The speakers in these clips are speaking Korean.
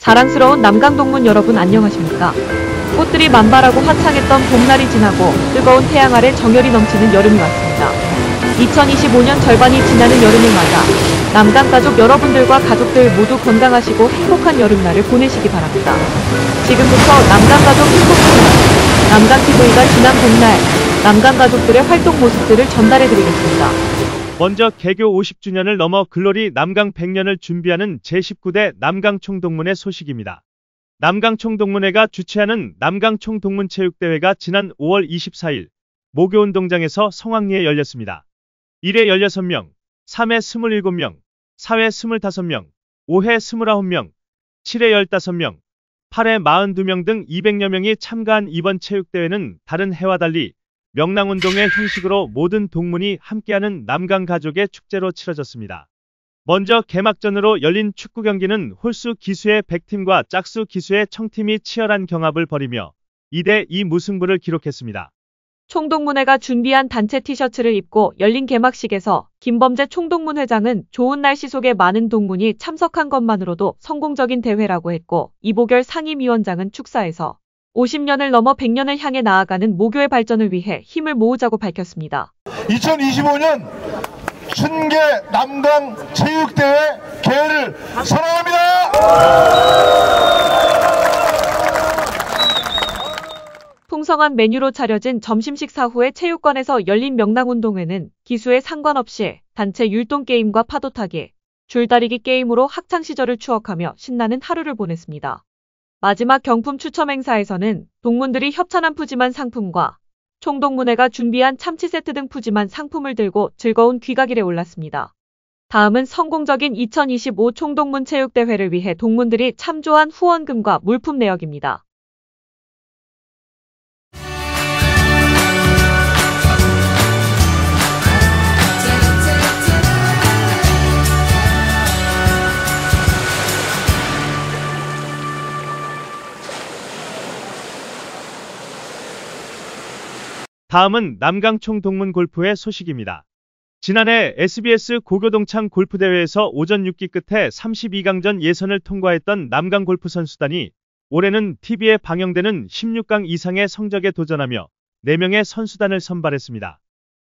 자랑스러운 남강동문 여러분 안녕하십니까? 꽃들이 만발하고 화창했던 봄날이 지나고 뜨거운 태양 아래 정열이 넘치는 여름이 왔습니다. 2025년 절반이 지나는 여름을 맞아 남강 가족 여러분들과 가족들 모두 건강하시고 행복한 여름날을 보내시기 바랍니다. 지금부터 남강 가족 행복합니다. 남강TV가 지난 봄날 남강 가족들의 활동 모습들을 전달해드리겠습니다. 먼저 개교 50주년을 넘어 글로리 남강 100년을 준비하는 제19대 남강총동문회 소식입니다. 남강총동문회가 주최하는 남강총동문체육대회가 지난 5월 24일 모교운동장에서 성황리에 열렸습니다. 1회 16명, 3회 27명, 4회 25명, 5회 29명, 7회 15명, 8회 42명 등 200여 명이 참가한 이번 체육대회는 다른 해와 달리 명랑운동의 형식으로 모든 동문이 함께하는 남강 가족의 축제로 치러졌습니다. 먼저 개막전으로 열린 축구 경기는 홀수 기수의 100팀과 짝수 기수의 청팀이 치열한 경합을 벌이며 2대2 무승부를 기록했습니다. 총동문회가 준비한 단체 티셔츠를 입고 열린 개막식에서 김범재 총동문 회장은 좋은 날씨 속에 많은 동문이 참석한 것만으로도 성공적인 대회라고 했고, 이보결 상임위원장은 축사에서 50년을 넘어 100년을 향해 나아가는 모교의 발전을 위해 힘을 모으자고 밝혔습니다. 2025년 춘계 남강 체육대회 개회를 선언합니다. 풍성한 메뉴로 차려진 점심 식사 후에 체육관에서 열린 명랑운동회는 기수에 상관없이 단체 율동게임과 파도타기, 줄다리기 게임으로 학창시절을 추억하며 신나는 하루를 보냈습니다. 마지막 경품 추첨 행사에서는 동문들이 협찬한 푸짐한 상품과 총동문회가 준비한 참치 세트 등 푸짐한 상품을 들고 즐거운 귀가길에 올랐습니다. 다음은 성공적인 2025 총동문 체육대회를 위해 동문들이 참조한 후원금과 물품 내역입니다. 다음은 남강총동문 골프의 소식입니다. 지난해 SBS 고교동창 골프대회에서 오전 6기 끝에 32강전 예선을 통과했던 남강 골프 선수단이 올해는 TV에 방영되는 16강 이상의 성적에 도전하며 4명의 선수단을 선발했습니다.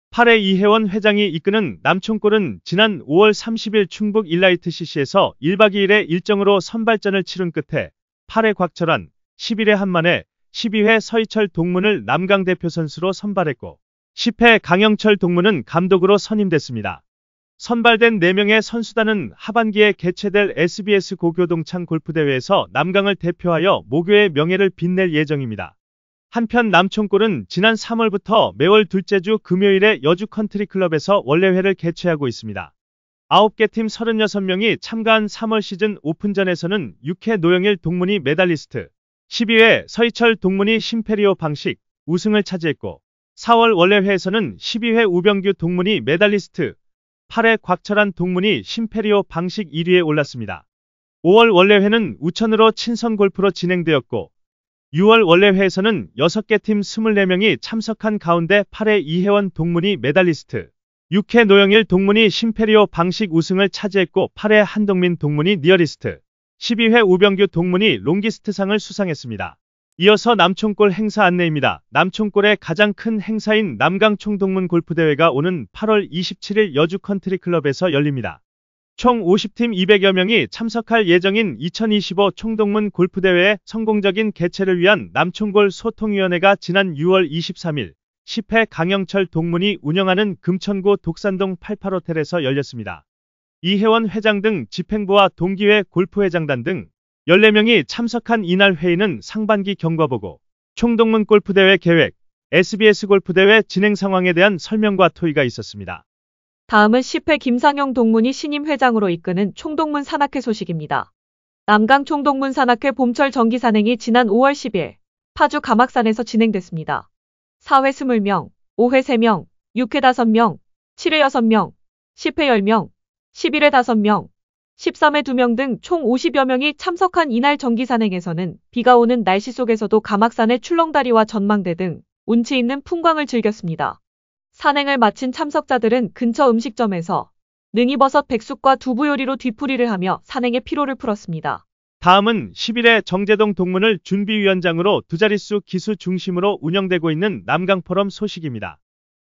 8회 이혜원 회장이 이끄는 남총골은 지난 5월 30일 충북 일라이트 CC에서 1박 2일의 일정으로 선발전을 치른 끝에 8회 곽철환, 11회 한만회, 12회 서희철 동문을 남강 대표 선수로 선발했고 10회 강영철 동문은 감독으로 선임됐습니다. 선발된 4명의 선수단은 하반기에 개최될 SBS 고교동창 골프대회에서 남강을 대표하여 모교의 명예를 빛낼 예정입니다. 한편 남총골은 지난 3월부터 매월 둘째 주 금요일에 여주 컨트리클럽에서 원래회를 개최하고 있습니다. 9개 팀 36명이 참가한 3월 시즌 오픈전에서는 6회 노영일 동문이 메달리스트, 12회 서희철 동문이 심페리오 방식 우승을 차지했고 4월 원래회에서는 12회 우병규 동문이 메달리스트, 8회 곽철환 동문이 심페리오 방식 1위에 올랐습니다. 5월 원래회는 우천으로 친선 골프로 진행되었고 6월 원래회에서는 6개 팀 24명이 참석한 가운데 8회 이혜원 동문이 메달리스트, 6회 노영일 동문이 심페리오 방식 우승을 차지했고 8회 한동민 동문이 니어리스트, 12회 우병규 동문이 롱기스트상을 수상했습니다. 이어서 남총골 행사 안내입니다. 남총골의 가장 큰 행사인 남강총동문 골프대회가 오는 8월 27일 여주 컨트리클럽에서 열립니다. 총 50팀 200여 명이 참석할 예정인 2025 총동문 골프대회의 성공적인 개최를 위한 남총골 소통위원회가 지난 6월 23일 10회 강영철 동문이 운영하는 금천구 독산동 88호텔에서 열렸습니다. 이혜원 회장 등 집행부와 동기회 골프회장단 등 14명이 참석한 이날 회의는 상반기 경과보고, 총동문 골프대회 계획, SBS 골프대회 진행 상황에 대한 설명과 토의가 있었습니다. 다음은 10회 김상영 동문이 신임 회장으로 이끄는 총동문 산악회 소식입니다. 남강 총동문 산악회 봄철 정기 산행이 지난 5월 10일 파주 가막산에서 진행됐습니다. 4회 20명, 5회 3명, 6회 5명, 7회 6명, 10회 10명, 11회 5명, 13회 2명 등 총 50여 명이 참석한 이날 정기산행에서는 비가 오는 날씨 속에서도 가막산의 출렁다리와 전망대 등 운치 있는 풍광을 즐겼습니다. 산행을 마친 참석자들은 근처 음식점에서 능이버섯 백숙과 두부 요리로 뒤풀이를 하며 산행의 피로를 풀었습니다. 다음은 10일에 정재동 동문을 준비위원장으로 두 자릿수 기수 중심으로 운영되고 있는 남강포럼 소식입니다.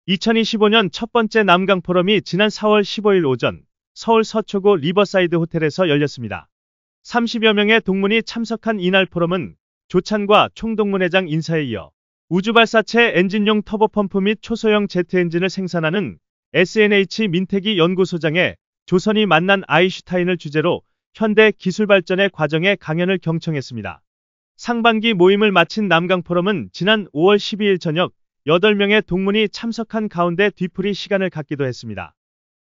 2025년 첫 번째 남강포럼이 지난 4월 15일 오전 서울 서초구 리버사이드 호텔에서 열렸습니다. 30여 명의 동문이 참석한 이날 포럼은 조찬과 총동문회장 인사에 이어 우주발사체 엔진용 터보펌프 및 초소형 제트엔진을 생산하는 SNH 민태기 연구소장의 조선이 만난 아인슈타인을 주제로 현대 기술 발전의 과정에 강연을 경청했습니다. 상반기 모임을 마친 남강포럼은 지난 5월 12일 저녁 8명의 동문이 참석한 가운데 뒤풀이 시간을 갖기도 했습니다.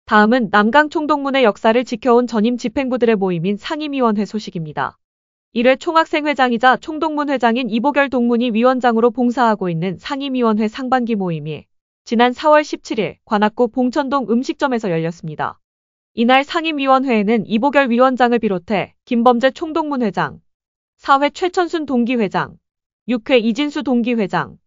다음은 남강 총동문의 역사를 지켜온 전임 집행부들의 모임인 상임위원회 소식입니다. 1회 총학생회장이자 총동문 회장인 이보결 동문이 위원장으로 봉사하고 있는 상임위원회 상반기 모임이 지난 4월 17일 관악구 봉천동 음식점에서 열렸습니다. 이날 상임위원회에는 이보결 위원장을 비롯해 김범재 총동문 회장, 4회 최천순 동기회장, 6회 이진수 동기회장,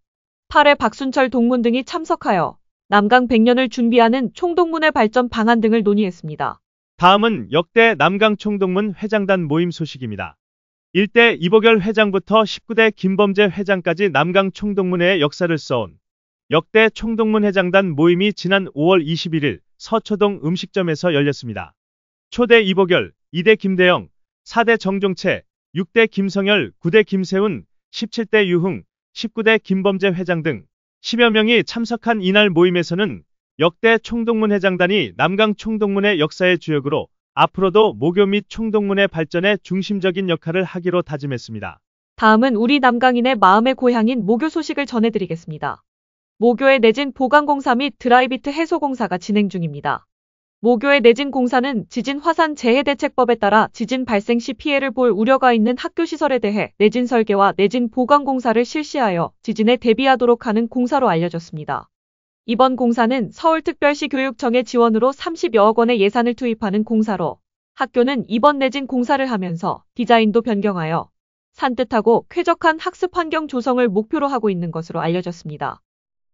8회 박순철 동문 등이 참석하여 남강 100년을 준비하는 총동문의 발전 방안 등을 논의했습니다. 다음은 역대 남강 총동문 회장단 모임 소식입니다. 1대 이보결 회장부터 19대 김범재 회장까지 남강 총동문회의 역사를 써온 역대 총동문 회장단 모임이 지난 5월 21일 서초동 음식점에서 열렸습니다. 초대 이보결, 2대 김대영, 4대 정종채, 6대 김성열, 9대 김세훈, 17대 유흥, 19대 김범재 회장 등 10여 명이 참석한 이날 모임에서는 역대 총동문 회장단이 남강 총동문의 역사의 주역으로 앞으로도 모교 및 총동문의 발전에 중심적인 역할을 하기로 다짐했습니다. 다음은 우리 남강인의 마음의 고향인 모교 소식을 전해드리겠습니다. 모교의 내진 보강공사 및 드라이비트 해소공사가 진행 중입니다. 모교의 내진 공사는 지진 화산 재해 대책법에 따라 지진 발생 시 피해를 볼 우려가 있는 학교 시설에 대해 내진 설계와 내진 보강 공사를 실시하여 지진에 대비하도록 하는 공사로 알려졌습니다. 이번 공사는 서울특별시 교육청의 지원으로 30여억 원의 예산을 투입하는 공사로 학교는 이번 내진 공사를 하면서 디자인도 변경하여 산뜻하고 쾌적한 학습 환경 조성을 목표로 하고 있는 것으로 알려졌습니다.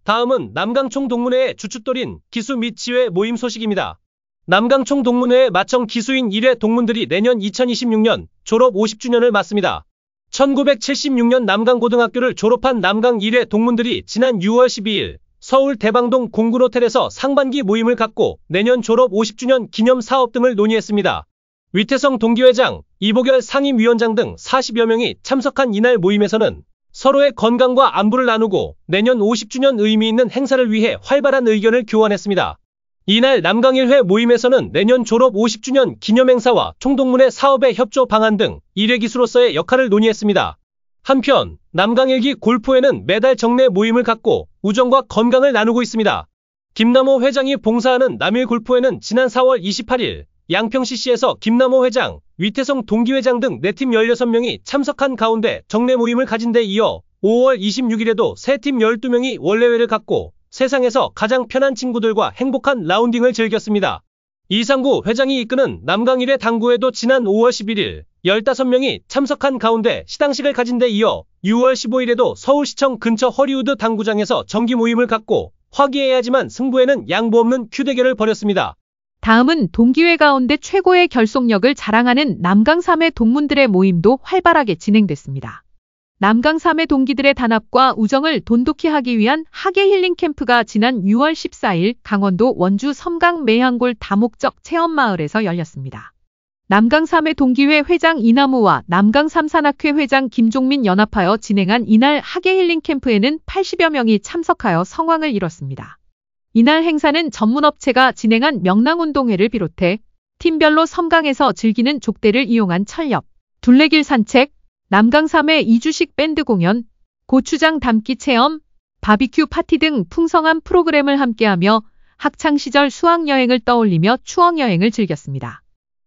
다음은 남강총 동문회의 주춧돌인 기수 및 지회 모임 소식입니다. 남강총 동문회의 마청 기수인 1회 동문들이 내년 2026년 졸업 50주년을 맞습니다. 1976년 남강고등학교를 졸업한 남강 1회 동문들이 지난 6월 12일 서울 대방동 공군호텔에서 상반기 모임을 갖고 내년 졸업 50주년 기념 사업 등을 논의했습니다. 위태성 동기회장, 이보결 상임위원장 등 40여 명이 참석한 이날 모임에서는 서로의 건강과 안부를 나누고 내년 50주년 의미 있는 행사를 위해 활발한 의견을 교환했습니다. 이날 남강 1회 모임에서는 내년 졸업 50주년 기념행사와 총동문회 사업의 협조 방안 등 1회 기수로서의 역할을 논의했습니다. 한편 남강 1기 골프회는 매달 정례 모임을 갖고 우정과 건강을 나누고 있습니다. 김남호 회장이 봉사하는 남일 골프회는 지난 4월 28일 양평CC에서 김남호 회장, 위태성 동기회장 등 4팀 16명이 참석한 가운데 정례 모임을 가진 데 이어 5월 26일에도 새 팀 12명이 원래회를 갖고 세상에서 가장 편한 친구들과 행복한 라운딩을 즐겼습니다. 이상구 회장이 이끄는 남강 1회 당구회도 지난 5월 11일 15명이 참석한 가운데 시상식을 가진 데 이어 6월 15일에도 서울시청 근처 허리우드 당구장에서 정기 모임을 갖고 화기애애하지만 승부에는 양보 없는 큐대결을 벌였습니다. 다음은 동기회 가운데 최고의 결속력을 자랑하는 남강 3회 동문들의 모임도 활발하게 진행됐습니다. 남강 3회 동기들의 단합과 우정을 돈독히 하기 위한 학예 힐링 캠프가 지난 6월 14일 강원도 원주 섬강 매향골 다목적 체험마을에서 열렸습니다. 남강 3회 동기회 회장 이나무와 남강 3산학회 회장 김종민 연합하여 진행한 이날 학예 힐링 캠프에는 80여 명이 참석하여 성황을 이뤘습니다. 이날 행사는 전문업체가 진행한 명랑운동회를 비롯해 팀별로 섬강에서 즐기는 족대를 이용한 철렵, 둘레길 산책, 남강 3회 이주식 밴드 공연, 고추장 담기 체험, 바비큐 파티 등 풍성한 프로그램을 함께하며 학창시절 수학여행을 떠올리며 추억여행을 즐겼습니다.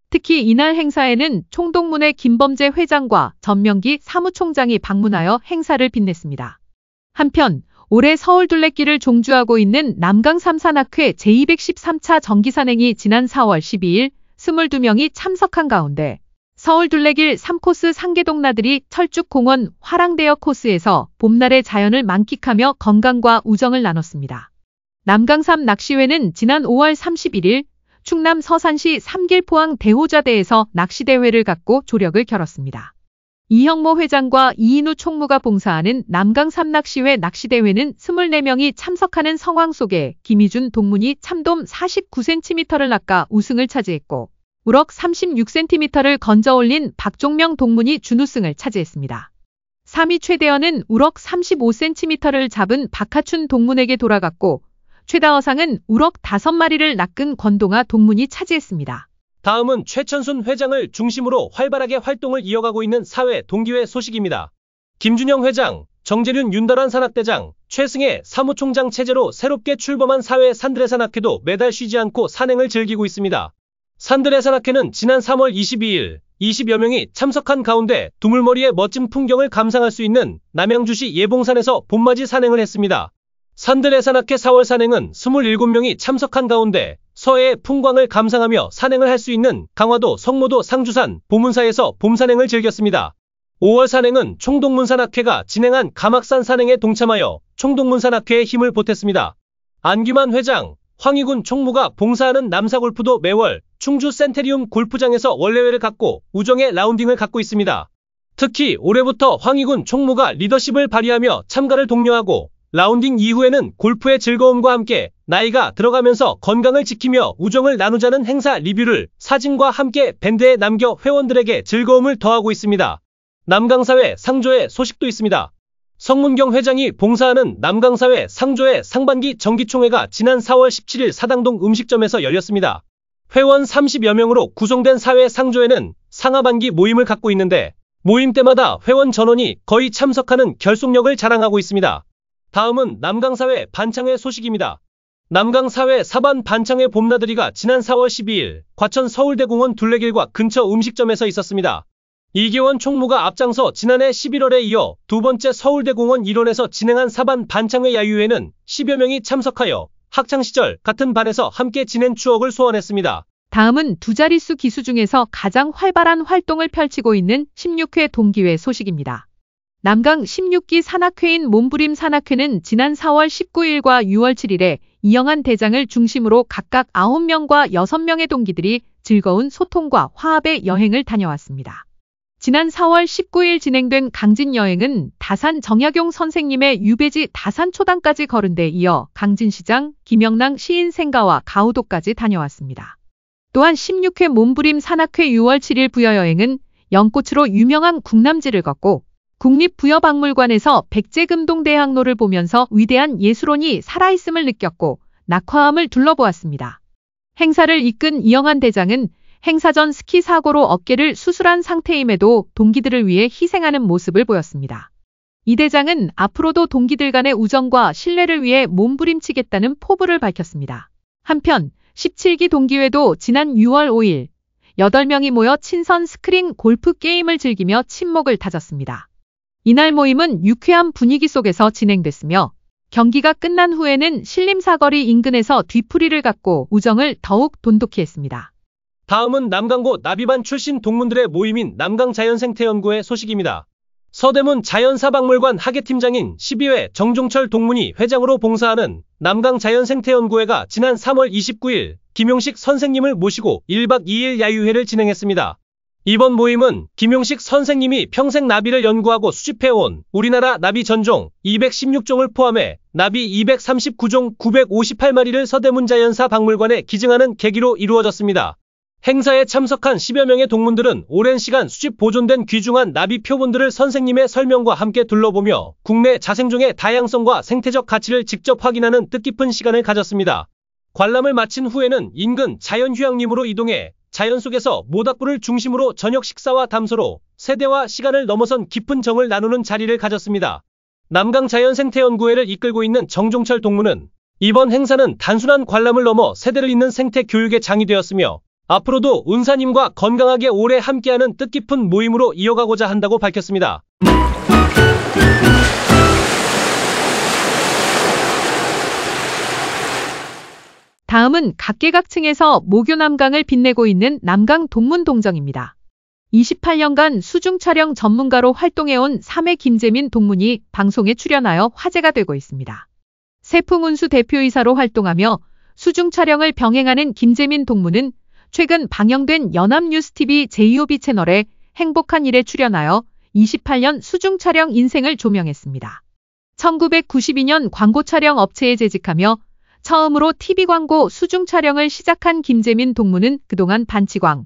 특히 이날 행사에는 총동문회 김범재 회장과 전명기 사무총장이 방문하여 행사를 빛냈습니다. 한편 올해 서울둘레길을 종주하고 있는 남강 3산학회 제213차 정기산행이 지난 4월 12일 22명이 참석한 가운데 서울둘레길 3코스 상계동 나들이 철쭉공원 화랑대역 코스에서 봄날의 자연을 만끽하며 건강과 우정을 나눴습니다. 남강 3 낚시회는 지난 5월 31일 충남 서산시 삼길포항 대호자대에서 낚시대회를 갖고 조력을 겨뤘습니다. 이형모 회장과 이인우 총무가 봉사하는 남강 삼낚시회 낚시대회는 24명이 참석하는 상황 속에 김희준 동문이 참돔 49cm를 낚아 우승을 차지했고 우럭 36cm를 건져 올린 박종명 동문이 준우승을 차지했습니다. 3위 최대어는 우럭 35cm를 잡은 박하춘 동문에게 돌아갔고 최다어상은 우럭 5마리를 낚은 권동아 동문이 차지했습니다. 다음은 최천순 회장을 중심으로 활발하게 활동을 이어가고 있는 사회 동기회 소식입니다. 김준영 회장, 정재륜 윤달환 산악대장, 최승혜 사무총장 체제로 새롭게 출범한 사회 산들의 산악회도 매달 쉬지 않고 산행을 즐기고 있습니다. 산들의 산악회는 지난 3월 22일 20여 명이 참석한 가운데 두물머리의 멋진 풍경을 감상할 수 있는 남양주시 예봉산에서 봄맞이 산행을 했습니다. 산들의 산악회 4월 산행은 27명이 참석한 가운데 서해의 풍광을 감상하며 산행을 할 수 있는 강화도 성모도 상주산 보문사에서 봄산행을 즐겼습니다. 5월 산행은 총동문산악회가 진행한 가막산 산행에 동참하여 총동문산악회에 힘을 보탰습니다. 안규만 회장, 황희군 총무가 봉사하는 남사골프도 매월 충주 센테리움 골프장에서 원래회를 갖고 우정의 라운딩을 갖고 있습니다. 특히 올해부터 황희군 총무가 리더십을 발휘하며 참가를 독려하고 라운딩 이후에는 골프의 즐거움과 함께 나이가 들어가면서 건강을 지키며 우정을 나누자는 행사 리뷰를 사진과 함께 밴드에 남겨 회원들에게 즐거움을 더하고 있습니다. 남강사회 상조회 소식도 있습니다. 성문경 회장이 봉사하는 남강사회 상조회 상반기 정기총회가 지난 4월 17일 사당동 음식점에서 열렸습니다. 회원 30여 명으로 구성된 사회 상조회는 상하반기 모임을 갖고 있는데 모임 때마다 회원 전원이 거의 참석하는 결속력을 자랑하고 있습니다. 다음은 남강사회 반창회 소식입니다. 남강사회 사반 반창회 봄나들이가 지난 4월 12일 과천 서울대공원 둘레길과 근처 음식점에서 있었습니다. 이계원 총무가 앞장서 지난해 11월에 이어 두 번째 서울대공원 일원에서 진행한 사반 반창회 야유회는 10여 명이 참석하여 학창시절 같은 반에서 함께 지낸 추억을 소환했습니다. 다음은 두 자릿수 기수 중에서 가장 활발한 활동을 펼치고 있는 16회 동기회 소식입니다. 남강 16기 산악회인 몸부림 산악회는 지난 4월 19일과 6월 7일에 이영한 대장을 중심으로 각각 9명과 6명의 동기들이 즐거운 소통과 화합의 여행을 다녀왔습니다. 지난 4월 19일 진행된 강진 여행은 다산 정약용 선생님의 유배지 다산초당까지 걸은 데 이어 강진시장, 김영랑 시인 생가와 가우도까지 다녀왔습니다. 또한 16회 몸부림 산악회 6월 7일 부여여행은 연꽃으로 유명한 궁남지를 걷고 국립부여박물관에서 백제금동대항로를 보면서 위대한 예술원이 살아있음을 느꼈고 낙화암을 둘러보았습니다. 행사를 이끈 이영한 대장은 행사 전 스키 사고로 어깨를 수술한 상태임에도 동기들을 위해 희생하는 모습을 보였습니다. 이 대장은 앞으로도 동기들 간의 우정과 신뢰를 위해 몸부림치겠다는 포부를 밝혔습니다. 한편 17기 동기회도 지난 6월 5일 8명이 모여 친선 스크린 골프 게임을 즐기며 친목을 다졌습니다. 이날 모임은 유쾌한 분위기 속에서 진행됐으며 경기가 끝난 후에는 신림사거리 인근에서 뒤풀이를 갖고 우정을 더욱 돈독히 했습니다. 다음은 남강고 나비반 출신 동문들의 모임인 남강자연생태연구회 소식입니다. 서대문 자연사박물관 학예팀장인 12회 정종철 동문이 회장으로 봉사하는 남강자연생태연구회가 지난 3월 29일 김용식 선생님을 모시고 1박 2일 야유회를 진행했습니다. 이번 모임은 김용식 선생님이 평생 나비를 연구하고 수집해온 우리나라 나비 전종 216종을 포함해 나비 239종 958마리를 서대문 자연사 박물관에 기증하는 계기로 이루어졌습니다. 행사에 참석한 10여 명의 동문들은 오랜 시간 수집 보존된 귀중한 나비 표본들을 선생님의 설명과 함께 둘러보며 국내 자생종의 다양성과 생태적 가치를 직접 확인하는 뜻깊은 시간을 가졌습니다. 관람을 마친 후에는 인근 자연휴양림으로 이동해 자연 속에서 모닥불을 중심으로 저녁 식사와 담소로 세대와 시간을 넘어선 깊은 정을 나누는 자리를 가졌습니다. 남강자연생태연구회를 이끌고 있는 정종철 동문은 이번 행사는 단순한 관람을 넘어 세대를 잇는 생태 교육의 장이 되었으며 앞으로도 은사님과 건강하게 오래 함께하는 뜻깊은 모임으로 이어가고자 한다고 밝혔습니다. 다음은 각계각층에서 모교 남강을 빛내고 있는 남강 동문동정입니다. 28년간 수중 촬영 전문가로 활동해온 3회 김재민 동문이 방송에 출연하여 화제가 되고 있습니다. 세풍운수 대표이사로 활동하며 수중 촬영을 병행하는 김재민 동무는 최근 방영된 연합뉴스TV JOB 채널에 행복한 일에 출연하여 28년 수중 촬영 인생을 조명했습니다. 1992년 광고 촬영 업체에 재직하며 처음으로 TV 광고 수중 촬영을 시작한 김재민 동무는 그동안 반치광,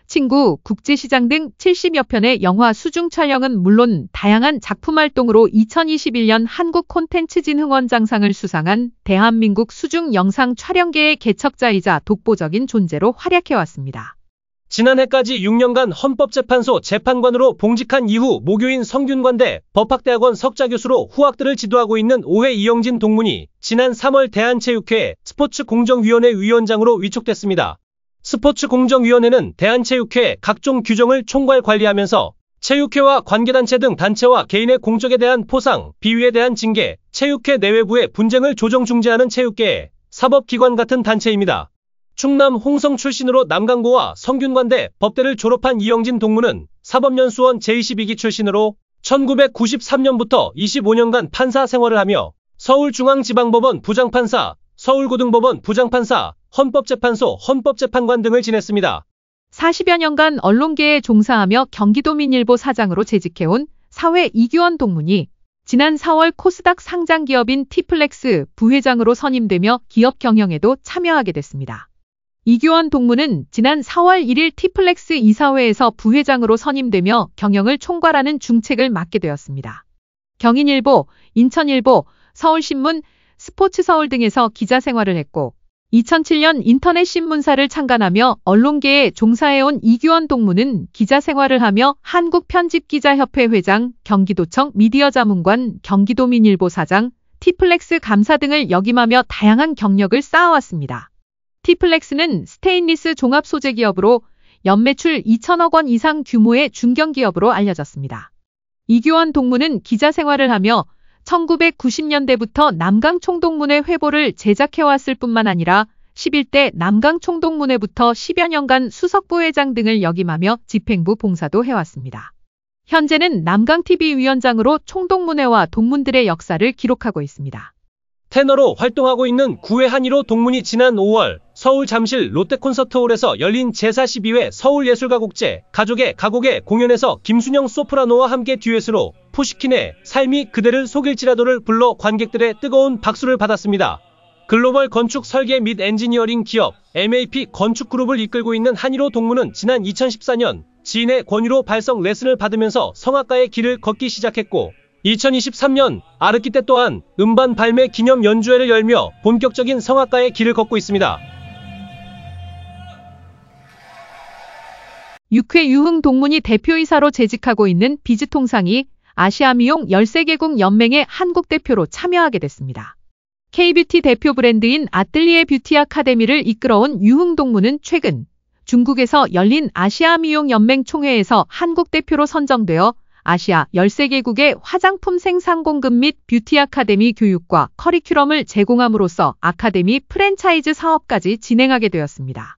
친구, 국제시장 등 70여 편의 영화 수중 촬영은 물론 다양한 작품 활동으로 2021년 한국 콘텐츠진 흥원장상을 수상한 대한민국 수중 영상 촬영계의 개척자이자 독보적인 존재로 활약해왔습니다. 지난해까지 6년간 헌법재판소 재판관으로 봉직한 이후 모교인 성균관대 법학대학원 석좌교수로 후학들을 지도하고 있는 오회 이영진 동문이 지난 3월 대한체육회 스포츠공정위원회 위원장으로 위촉됐습니다. 스포츠공정위원회는 대한체육회 각종 규정을 총괄 관리하면서 체육회와 관계단체 등 단체와 개인의 공적에 대한 포상, 비위에 대한 징계, 체육회 내외부의 분쟁을 조정 중재하는 체육계의 사법기관 같은 단체입니다. 충남 홍성 출신으로 남강고와 성균관대 법대를 졸업한 이영진 동무는 사법연수원 제22기 출신으로 1993년부터 25년간 판사 생활을 하며 서울중앙지방법원 부장판사, 서울고등법원 부장판사, 헌법재판소 헌법재판관 등을 지냈습니다. 40여 년간 언론계에 종사하며 경기도민일보 사장으로 재직해온 사회 이규원 동문이 지난 4월 코스닥 상장기업인 티플렉스 부회장으로 선임되며 기업 경영에도 참여하게 됐습니다. 이규원 동무는 지난 4월 1일 티플렉스 이사회에서 부회장으로 선임되며 경영을 총괄하는 중책을 맡게 되었습니다. 경인일보, 인천일보, 서울신문, 스포츠서울 등에서 기자 생활을 했고 2007년 인터넷신문사를 창간하며 언론계에 종사해온 이규원 동무는 기자 생활을 하며 한국편집기자협회 회장, 경기도청 미디어자문관, 경기도민일보 사장, 티플렉스 감사 등을 역임하며 다양한 경력을 쌓아왔습니다. 티플렉스는 스테인리스 종합소재기업으로 연매출 2천억 원 이상 규모의 중견기업으로 알려졌습니다. 이규원 동무는 기자 생활을 하며 1990년대부터 남강총동문회 회보를 제작해왔을 뿐만 아니라 11대 남강총동문회부터 10여 년간 수석부회장 등을 역임하며 집행부 봉사도 해왔습니다. 현재는 남강TV 위원장으로 총동문회와 동문들의 역사를 기록하고 있습니다. 테너로 활동하고 있는 구회 한일호 동문이 지난 5월 서울 잠실 롯데콘서트홀에서 열린 제42회 서울예술가국제 가족의 가곡의 공연에서 김순영 소프라노와 함께 듀엣으로 푸시킨의 삶이 그대를 속일지라도를 불러 관객들의 뜨거운 박수를 받았습니다. 글로벌 건축 설계 및 엔지니어링 기업 MAP 건축그룹을 이끌고 있는 한일호 동무는 지난 2014년 지인의 권유로 발성 레슨을 받으면서 성악가의 길을 걷기 시작했고 2023년 아르키 때 또한 음반 발매 기념 연주회를 열며 본격적인 성악가의 길을 걷고 있습니다. 6회 유흥 동문이 대표이사로 재직하고 있는 비즈통상이 아시아미용 13개국 연맹의 한국 대표로 참여하게 됐습니다. K뷰티 대표 브랜드인 아뜰리에 뷰티 아카데미를 이끌어온 유흥 동무는 최근 중국에서 열린 아시아미용 연맹 총회에서 한국 대표로 선정되어 아시아 13개국의 화장품 생산 공급 및 뷰티 아카데미 교육과 커리큘럼을 제공함으로써 아카데미 프랜차이즈 사업까지 진행하게 되었습니다.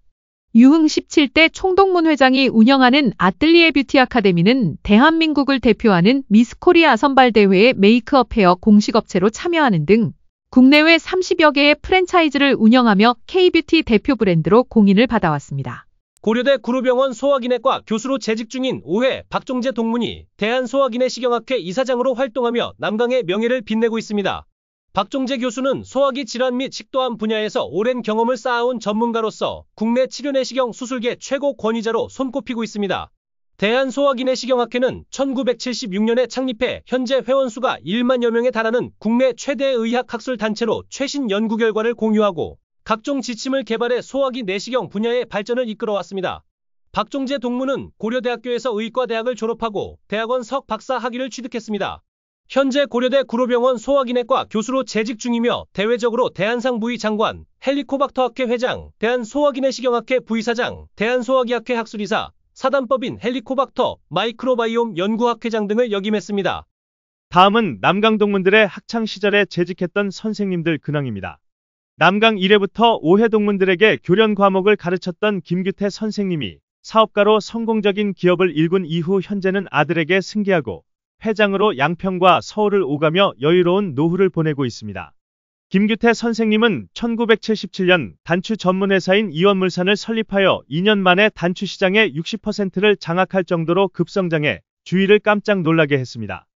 유흥 17대 총동문 회장이 운영하는 아뜰리에 뷰티 아카데미는 대한민국을 대표하는 미스코리아 선발대회의 메이크업 헤어 공식업체로 참여하는 등 국내외 30여 개의 프랜차이즈를 운영하며 K뷰티 대표 브랜드로 공인을 받아왔습니다. 고려대 구로병원 소화기내과 교수로 재직 중인 5회 박종재 동문이 대한소화기내시경학회 이사장으로 활동하며 남강의 명예를 빛내고 있습니다. 박종재 교수는 소화기 질환 및 식도암 분야에서 오랜 경험을 쌓아온 전문가로서 국내 치료내시경 수술계 최고 권위자로 손꼽히고 있습니다. 대한소화기내시경학회는 1976년에 창립해 현재 회원수가 1만여 명에 달하는 국내 최대 의학학술단체로 최신 연구 결과를 공유하고 각종 지침을 개발해 소화기 내시경 분야의 발전을 이끌어왔습니다. 박종재 동무는 고려대학교에서 의과대학을 졸업하고 대학원 석 박사 학위를 취득했습니다. 현재 고려대 구로병원 소화기내과 교수로 재직 중이며 대외적으로 대한상 부의장관, 헬리코박터학회 회장, 대한소화기내시경학회 부의사장, 대한소화기학회 학술이사, 사단법인 헬리코박터 마이크로바이옴 연구학회장 등을 역임했습니다. 다음은 남강 동문들의 학창시절에 재직했던 선생님들 근황입니다. 남강 1회부터 5회 동문들에게 교련 과목을 가르쳤던 김규태 선생님이 사업가로 성공적인 기업을 일군 이후 현재는 아들에게 승계하고 회장으로 양평과 서울을 오가며 여유로운 노후를 보내고 있습니다. 김규태 선생님은 1977년 단추 전문회사인 이원물산을 설립하여 2년 만에 단추 시장의 60%를 장악할 정도로 급성장해 주위를 깜짝 놀라게 했습니다.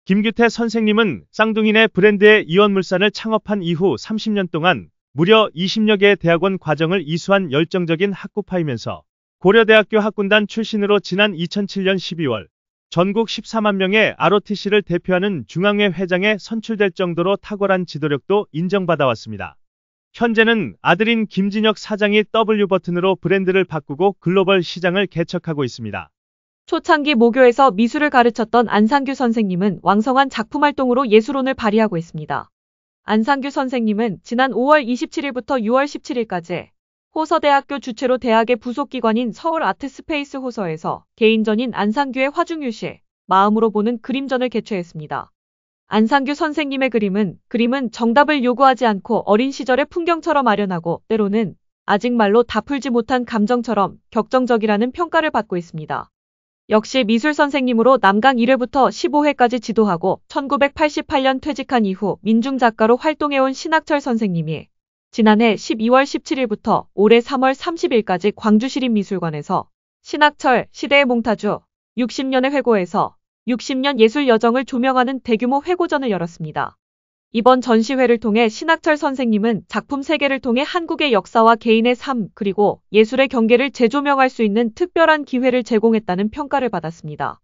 김규태 선생님은 쌍둥이네 브랜드의 이원물산을 창업한 이후 30년 동안 무려 20여 개의 대학원 과정을 이수한 열정적인 학구파이면서 고려대학교 학군단 출신으로 지난 2007년 12월 전국 14만 명의 ROTC를 대표하는 중앙회 회장에 선출될 정도로 탁월한 지도력도 인정받아왔습니다. 현재는 아들인 김진혁 사장이 W버튼으로 브랜드를 바꾸고 글로벌 시장을 개척하고 있습니다. 초창기 모교에서 미술을 가르쳤던 안상규 선생님은 왕성한 작품 활동으로 예술혼을 발휘하고 있습니다. 안상규 선생님은 지난 5월 27일부터 6월 17일까지 호서대학교 주최로 대학의 부속기관인 서울아트스페이스 호서에서 개인전인 안상규의 화중유시, 마음으로 보는 그림전을 개최했습니다. 안상규 선생님의 그림은 정답을 요구하지 않고 어린 시절의 풍경처럼 아련하고 때로는 아직 말로 다 풀지 못한 감정처럼 격정적이라는 평가를 받고 있습니다. 역시 미술 선생님으로 남강 1회부터 15회까지 지도하고 1988년 퇴직한 이후 민중작가로 활동해온 신학철 선생님이 지난해 12월 17일부터 올해 3월 30일까지 광주시립미술관에서 신학철 시대의 몽타주 60년의 회고에서 60년 예술 여정을 조명하는 대규모 회고전을 열었습니다. 이번 전시회를 통해 신학철 선생님은 작품 세계를 통해 한국의 역사와 개인의 삶 그리고 예술의 경계를 재조명할 수 있는 특별한 기회를 제공했다는 평가를 받았습니다.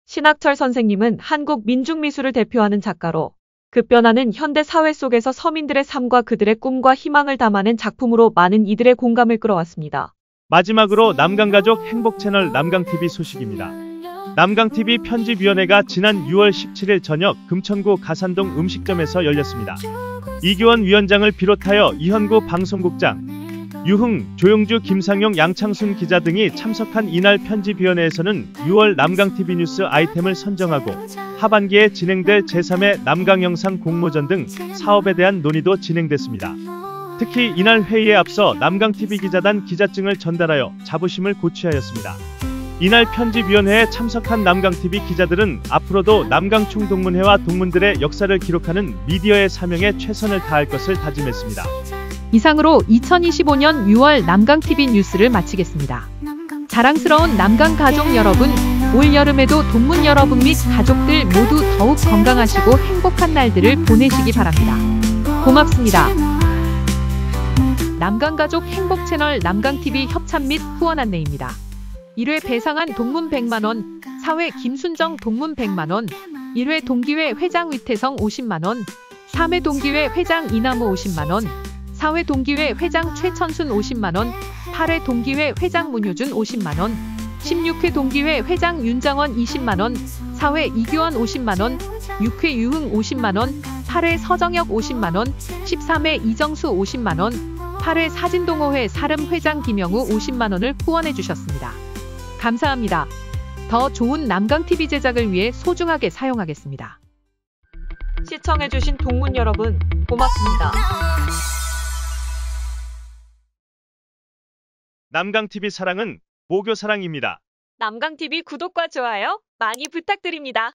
신학철 선생님은 한국 민중미술을 대표하는 작가로 급변하는 현대 사회 속에서 서민들의 삶과 그들의 꿈과 희망을 담아낸 작품으로 많은 이들의 공감을 끌어왔습니다. 마지막으로 남강가족 행복채널 남강TV 소식입니다. 남강TV 편집위원회가 지난 6월 17일 저녁 금천구 가산동 음식점에서 열렸습니다. 이규원 위원장을 비롯하여 이현구 방송국장, 유흥, 조용주, 김상용, 양창순 기자 등이 참석한 이날 편집위원회에서는 6월 남강TV 뉴스 아이템을 선정하고 하반기에 진행될 제3회 남강영상 공모전 등 사업에 대한 논의도 진행됐습니다. 특히 이날 회의에 앞서 남강TV 기자단 기자증을 전달하여 자부심을 고취하였습니다. 이날 편집위원회에 참석한 남강TV 기자들은 앞으로도 남강총동문회와 동문들의 역사를 기록하는 미디어의 사명에 최선을 다할 것을 다짐했습니다. 이상으로 2025년 6월 남강TV 뉴스를 마치겠습니다. 자랑스러운 남강 가족 여러분, 올 여름에도 동문 여러분 및 가족들 모두 더욱 건강하시고 행복한 날들을 보내시기 바랍니다. 고맙습니다. 남강가족 행복채널 남강TV 협찬 및 후원 안내입니다. 1회 배상한 동문 100만원, 4회 김순정 동문 100만원, 1회 동기회 회장 위태성 50만원, 3회 동기회 회장 이나무 50만원, 4회 동기회 회장 최천순 50만원, 8회 동기회 회장 문효준 50만원, 16회 동기회 회장 윤장원 20만원, 4회 이규원 50만원, 6회 유흥 50만원, 8회 서정혁 50만원, 13회 이정수 50만원, 8회 사진동호회 사름 회장 김영우 50만원을 후원해 주셨습니다. 감사합니다. 더 좋은 남강TV 제작을 위해 소중하게 사용하겠습니다. 시청해주신 동문 여러분, 고맙습니다. 남강TV 사랑은 모교 사랑입니다. 남강TV 구독과 좋아요 많이 부탁드립니다.